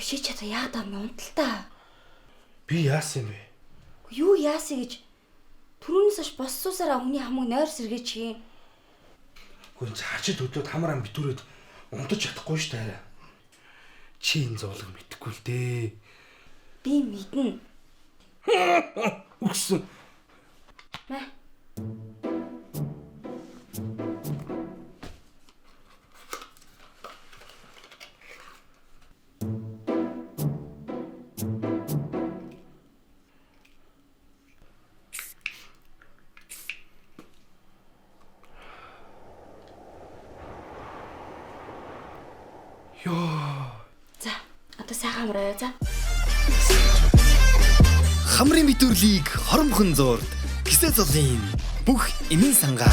Ши чата яадаа унталтаа. Би яасан юм бэ? Юу яасэ гэж түрүүнээс хойш боссуусараа хүний хамаг нойр сэргээч юм. Гүн цаачид өдөөд хамар ам битүүрээд унтаж чадахгүй шүү дээ. Чи энэ зовлог мэдхгүй л дээ. Би мэднэ. Үгсэн. Мэ. За, одоо сайхан амраа за. Хамрын битүүрлийг хоромхон зурд гисэ золын бүх эмийн сангаа.